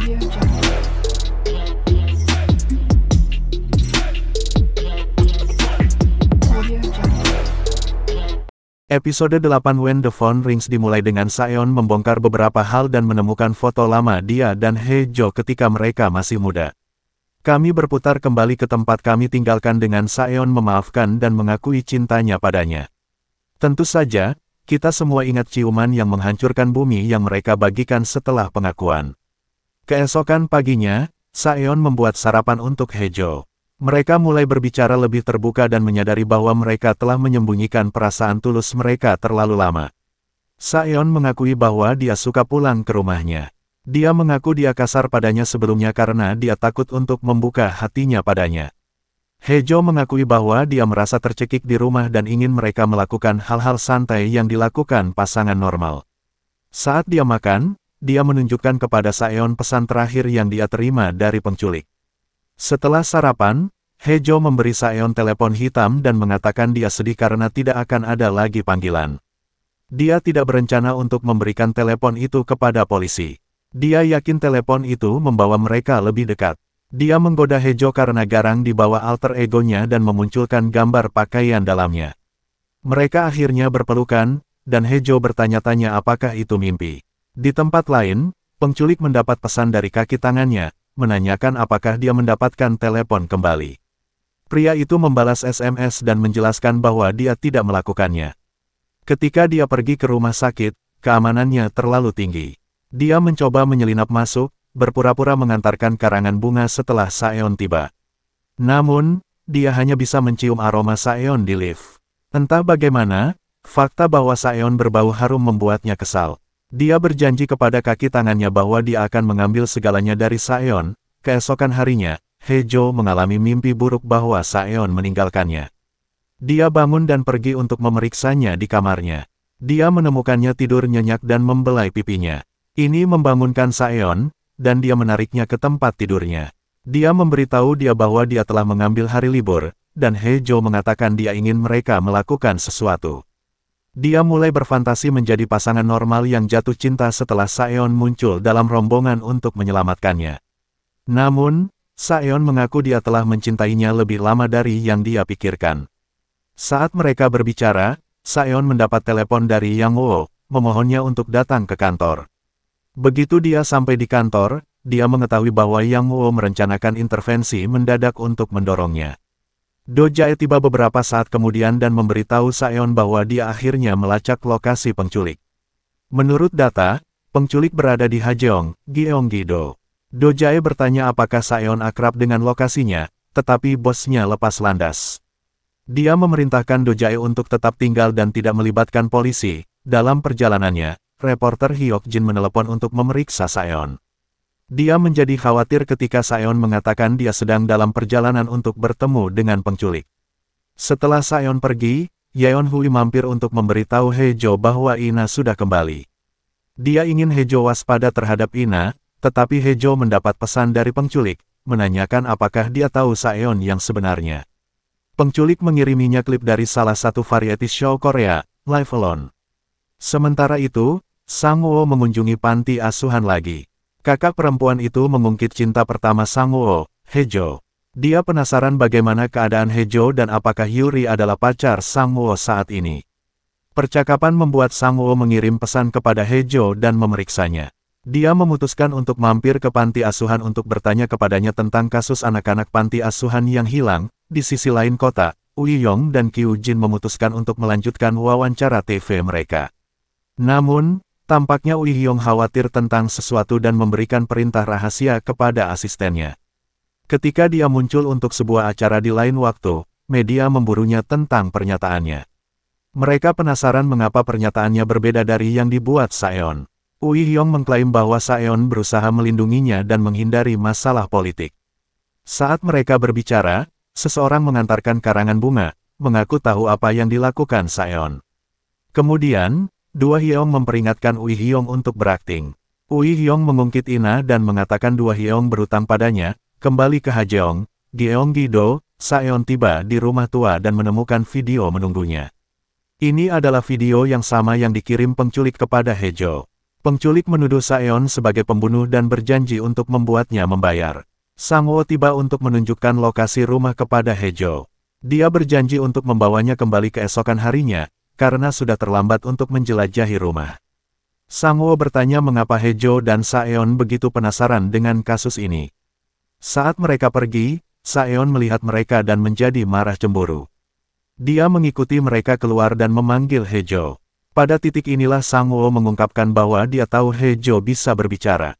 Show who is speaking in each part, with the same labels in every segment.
Speaker 1: Audio Jungle. Audio Jungle.
Speaker 2: Episode 8 When the Phone Rings dimulai dengan Saeon membongkar beberapa hal dan menemukan foto lama dia dan Hae-jo ketika mereka masih muda. Kami berputar kembali ke tempat kami tinggalkan dengan Saeon memaafkan dan mengakui cintanya padanya. Tentu saja, kita semua ingat ciuman yang menghancurkan bumi yang mereka bagikan setelah pengakuan. Keesokan paginya, Saeon membuat sarapan untuk Hae-jo. Mereka mulai berbicara lebih terbuka dan menyadari bahwa mereka telah menyembunyikan perasaan tulus mereka terlalu lama. Saeon mengakui bahwa dia suka pulang ke rumahnya. Dia mengaku dia kasar padanya sebelumnya karena dia takut untuk membuka hatinya padanya. Hae-jo mengakui bahwa dia merasa tercekik di rumah dan ingin mereka melakukan hal-hal santai yang dilakukan pasangan normal. Saat dia makan, dia menunjukkan kepada Saeon pesan terakhir yang dia terima dari penculik. Setelah sarapan, Hae-jo memberi Saeon telepon hitam dan mengatakan dia sedih karena tidak akan ada lagi panggilan. Dia tidak berencana untuk memberikan telepon itu kepada polisi. Dia yakin telepon itu membawa mereka lebih dekat. Dia menggoda Hae-jo karena garang di bawah alter egonya dan memunculkan gambar pakaian dalamnya. Mereka akhirnya berpelukan, dan Hae-jo bertanya-tanya apakah itu mimpi. Di tempat lain, penculik mendapat pesan dari kaki tangannya, menanyakan apakah dia mendapatkan telepon kembali. Pria itu membalas SMS dan menjelaskan bahwa dia tidak melakukannya. Ketika dia pergi ke rumah sakit, keamanannya terlalu tinggi. Dia mencoba menyelinap masuk, berpura-pura mengantarkan karangan bunga setelah Saeon tiba. Namun, dia hanya bisa mencium aroma Saeon di lift. Entah bagaimana, fakta bahwa Saeon berbau harum membuatnya kesal. Dia berjanji kepada kaki tangannya bahwa dia akan mengambil segalanya dari Saeon. Keesokan harinya, Hae-jo mengalami mimpi buruk bahwa Saeon meninggalkannya. Dia bangun dan pergi untuk memeriksanya di kamarnya. Dia menemukannya tidur nyenyak dan membelai pipinya. Ini membangunkan Saeon, dan dia menariknya ke tempat tidurnya. Dia memberitahu dia bahwa dia telah mengambil hari libur, dan Hae-jo mengatakan dia ingin mereka melakukan sesuatu. Dia mulai berfantasi menjadi pasangan normal yang jatuh cinta setelah Saeon muncul dalam rombongan untuk menyelamatkannya. Namun, Saeon mengaku dia telah mencintainya lebih lama dari yang dia pikirkan. Saat mereka berbicara, Saeon mendapat telepon dari Yang Woo, memohonnya untuk datang ke kantor. Begitu dia sampai di kantor, dia mengetahui bahwa Yang Woo merencanakan intervensi mendadak untuk mendorongnya. Do Jae tiba beberapa saat kemudian dan memberitahu Saeon bahwa dia akhirnya melacak lokasi penculik. Menurut data, penculik berada di Hajeong, Gyeonggi-do. Do Jae bertanya apakah Saeon akrab dengan lokasinya, tetapi bosnya lepas landas. Dia memerintahkan Do Jae untuk tetap tinggal dan tidak melibatkan polisi. Dalam perjalanannya, reporter Hyuk Jin menelepon untuk memeriksa Saeon. Dia menjadi khawatir ketika Saeon mengatakan dia sedang dalam perjalanan untuk bertemu dengan penculik. Setelah Saeon pergi, Yeon Hui mampir untuk memberitahu Hae-jo bahwa Ina sudah kembali. Dia ingin Hae-jo waspada terhadap Ina, tetapi Hae-jo mendapat pesan dari penculik, menanyakan apakah dia tahu Saeon yang sebenarnya. Penculik mengiriminya klip dari salah satu variety show Korea, Live Alone. Sementara itu, Sang Woo mengunjungi panti asuhan lagi. Kakak perempuan itu mengungkit cinta pertama Sang Woo, Hae-jo. Dia penasaran bagaimana keadaan Hae-jo dan apakah Yuri adalah pacar Sang Woo saat ini. Percakapan membuat Sang Woo mengirim pesan kepada Hae-jo dan memeriksanya. Dia memutuskan untuk mampir ke panti asuhan untuk bertanya kepadanya tentang kasus anak-anak panti asuhan yang hilang. Di sisi lain kota, Ui-yong dan Kyu-jin memutuskan untuk melanjutkan wawancara TV mereka. Namun, tampaknya Ui-yong khawatir tentang sesuatu dan memberikan perintah rahasia kepada asistennya. Ketika dia muncul untuk sebuah acara di lain waktu, media memburunya tentang pernyataannya. Mereka penasaran mengapa pernyataannya berbeda dari yang dibuat Saeon. Ui-yong mengklaim bahwa Saeon berusaha melindunginya dan menghindari masalah politik. Saat mereka berbicara, seseorang mengantarkan karangan bunga, mengaku tahu apa yang dilakukan Saeon. Kemudian, Dua Hyong memperingatkan Ui-hyong untuk berakting. Ui-hyong mengungkit Ina dan mengatakan Dua Hyong berutang padanya. Kembali ke Hajeong, Gyeonggi-do, Saeon tiba di rumah tua dan menemukan video menunggunya. Ini adalah video yang sama yang dikirim penculik kepada Hae-jo. Penculik menuduh Saeon sebagai pembunuh dan berjanji untuk membuatnya membayar. Sang-woo tiba untuk menunjukkan lokasi rumah kepada Hae-jo. Dia berjanji untuk membawanya kembali keesokan harinya, karena sudah terlambat untuk menjelajahi rumah. Sang-woo bertanya mengapa Hae-jo dan Saeon begitu penasaran dengan kasus ini. Saat mereka pergi, Saeon melihat mereka dan menjadi marah cemburu. Dia mengikuti mereka keluar dan memanggil Hae-jo. Pada titik inilah Sang-woo mengungkapkan bahwa dia tahu Hae-jo bisa berbicara.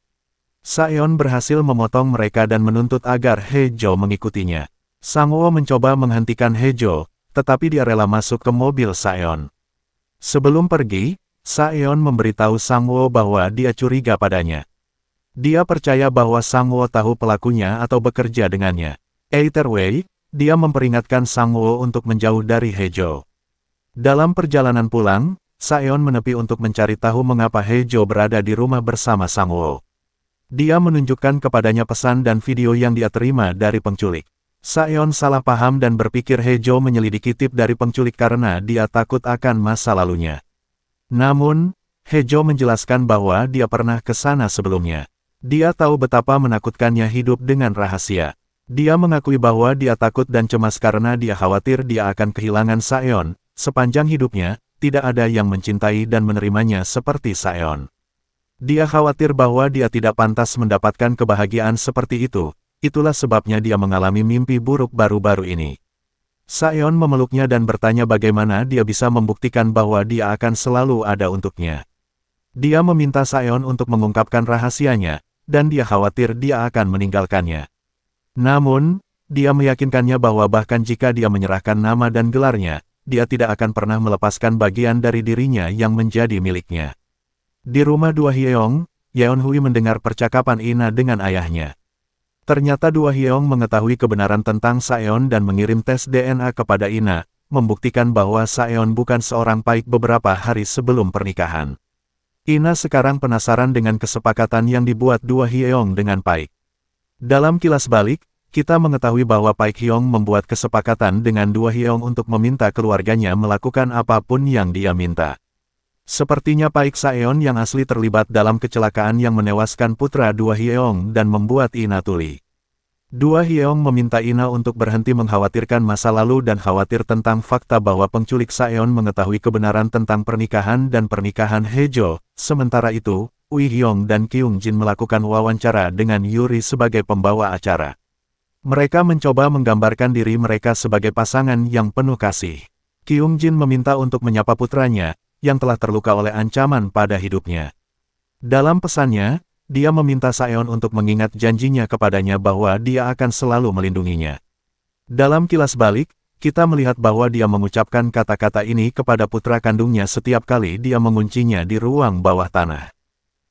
Speaker 2: Saeon berhasil memotong mereka dan menuntut agar Hae-jo mengikutinya. Sang-woo mencoba menghentikan Hae-jo, tetapi dia rela masuk ke mobil Saeon. Sebelum pergi, Saeon memberitahu Sang-woo bahwa dia curiga padanya. Dia percaya bahwa Sang-woo tahu pelakunya atau bekerja dengannya. Either way, dia memperingatkan Sang-woo untuk menjauh dari Hae-jo. Dalam perjalanan pulang, Saeon menepi untuk mencari tahu mengapa Hae-jo berada di rumah bersama Sang-woo. Dia menunjukkan kepadanya pesan dan video yang dia terima dari penculik. Saeon salah paham dan berpikir Hae-jo menyelidiki tip dari penculik karena dia takut akan masa lalunya. Namun, Hae-jo menjelaskan bahwa dia pernah ke sana sebelumnya. Dia tahu betapa menakutkannya hidup dengan rahasia. Dia mengakui bahwa dia takut dan cemas karena dia khawatir dia akan kehilangan Saeon. Sepanjang hidupnya, tidak ada yang mencintai dan menerimanya seperti Saeon. Dia khawatir bahwa dia tidak pantas mendapatkan kebahagiaan seperti itu, itulah sebabnya dia mengalami mimpi buruk baru-baru ini. Saeon memeluknya dan bertanya bagaimana dia bisa membuktikan bahwa dia akan selalu ada untuknya. Dia meminta Saeon untuk mengungkapkan rahasianya, dan dia khawatir dia akan meninggalkannya. Namun, dia meyakinkannya bahwa bahkan jika dia menyerahkan nama dan gelarnya, dia tidak akan pernah melepaskan bagian dari dirinya yang menjadi miliknya. Di rumah Dua Hyeong, Yeon-hui mendengar percakapan Ina dengan ayahnya. Ternyata Dua Hyeong mengetahui kebenaran tentang Saeon dan mengirim tes DNA kepada Ina, membuktikan bahwa Saeon bukan seorang Paik beberapa hari sebelum pernikahan. Ina sekarang penasaran dengan kesepakatan yang dibuat Dua Hyeong dengan Paik. Dalam kilas balik, kita mengetahui bahwa Paik Hyong membuat kesepakatan dengan Dua Hyeong untuk meminta keluarganya melakukan apapun yang dia minta. Sepertinya Paik Saeon yang asli terlibat dalam kecelakaan yang menewaskan putra Dua Hyeong dan membuat Ina tuli. Dua Hyeong meminta Ina untuk berhenti mengkhawatirkan masa lalu dan khawatir tentang fakta bahwa penculik Saeon mengetahui kebenaran tentang pernikahan dan pernikahan Hae-jo. Sementara itu, Ui Hyong dan Kyung Jin melakukan wawancara dengan Yuri sebagai pembawa acara. Mereka mencoba menggambarkan diri mereka sebagai pasangan yang penuh kasih. Kyung Jin meminta untuk menyapa putranya, yang telah terluka oleh ancaman pada hidupnya. Dalam pesannya, dia meminta Saeon untuk mengingat janjinya kepadanya bahwa dia akan selalu melindunginya. Dalam kilas balik, kita melihat bahwa dia mengucapkan kata-kata ini kepada putra kandungnya setiap kali dia menguncinya di ruang bawah tanah.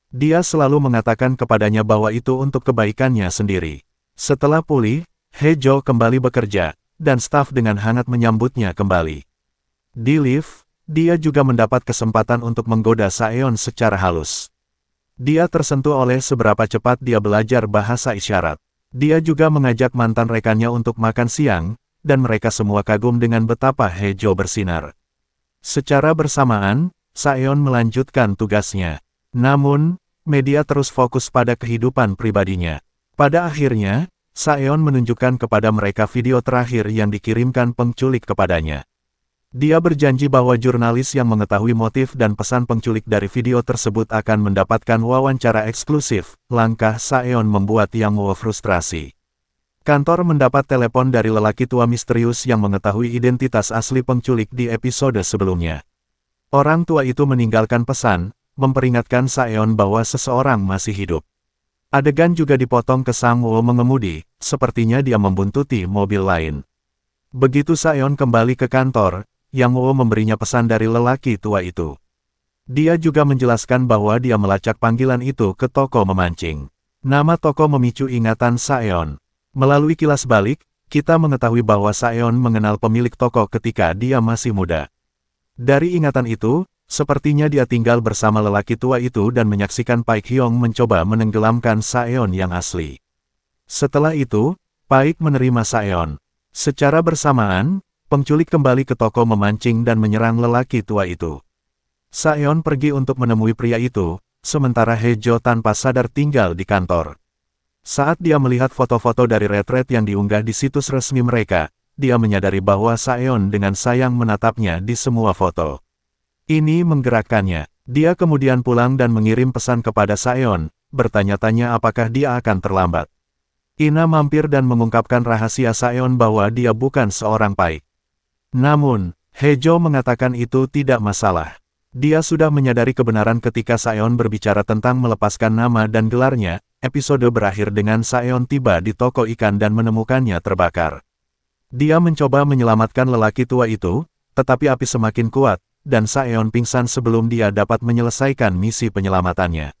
Speaker 2: Dia selalu mengatakan kepadanya bahwa itu untuk kebaikannya sendiri. Setelah pulih, Hae-jo kembali bekerja, dan staf dengan hangat menyambutnya kembali. Di lift, dia juga mendapat kesempatan untuk menggoda Saeon secara halus. Dia tersentuh oleh seberapa cepat dia belajar bahasa isyarat. Dia juga mengajak mantan rekannya untuk makan siang, dan mereka semua kagum dengan betapa Hae-jo bersinar. Secara bersamaan, Saeon melanjutkan tugasnya. Namun, media terus fokus pada kehidupan pribadinya. Pada akhirnya, Saeon menunjukkan kepada mereka video terakhir yang dikirimkan penculik kepadanya. Dia berjanji bahwa jurnalis yang mengetahui motif dan pesan penculik dari video tersebut akan mendapatkan wawancara eksklusif. Langkah Saeon membuat Yang-woo frustrasi. Kantor mendapat telepon dari lelaki tua misterius yang mengetahui identitas asli penculik di episode sebelumnya. Orang tua itu meninggalkan pesan, memperingatkan Saeon bahwa seseorang masih hidup. Adegan juga dipotong ke Sang-woo mengemudi, sepertinya dia membuntuti mobil lain. Begitu Saeon kembali ke kantor, Yang-woo memberinya pesan dari lelaki tua itu. Dia juga menjelaskan bahwa dia melacak panggilan itu ke toko memancing. Nama toko memicu ingatan Saeon. Melalui kilas balik, kita mengetahui bahwa Saeon mengenal pemilik toko ketika dia masih muda. Dari ingatan itu, sepertinya dia tinggal bersama lelaki tua itu dan menyaksikan Paik Hyong mencoba menenggelamkan Saeon yang asli. Setelah itu, Paik menerima Saeon. Secara bersamaan, penculik kembali ke toko memancing dan menyerang lelaki tua itu. Saeon pergi untuk menemui pria itu, sementara Hejo tanpa sadar tinggal di kantor. Saat dia melihat foto-foto dari Red yang diunggah di situs resmi mereka, dia menyadari bahwa Saeon dengan sayang menatapnya di semua foto. Ini menggerakkannya. Dia kemudian pulang dan mengirim pesan kepada Saeon, bertanya-tanya apakah dia akan terlambat. Ina mampir dan mengungkapkan rahasia Saeon bahwa dia bukan seorang baik. Namun, Hejo mengatakan itu tidak masalah. Dia sudah menyadari kebenaran ketika Saeon berbicara tentang melepaskan nama dan gelarnya. Episode berakhir dengan Saeon tiba di toko ikan dan menemukannya terbakar. Dia mencoba menyelamatkan lelaki tua itu, tetapi api semakin kuat, dan Saeon pingsan sebelum dia dapat menyelesaikan misi penyelamatannya.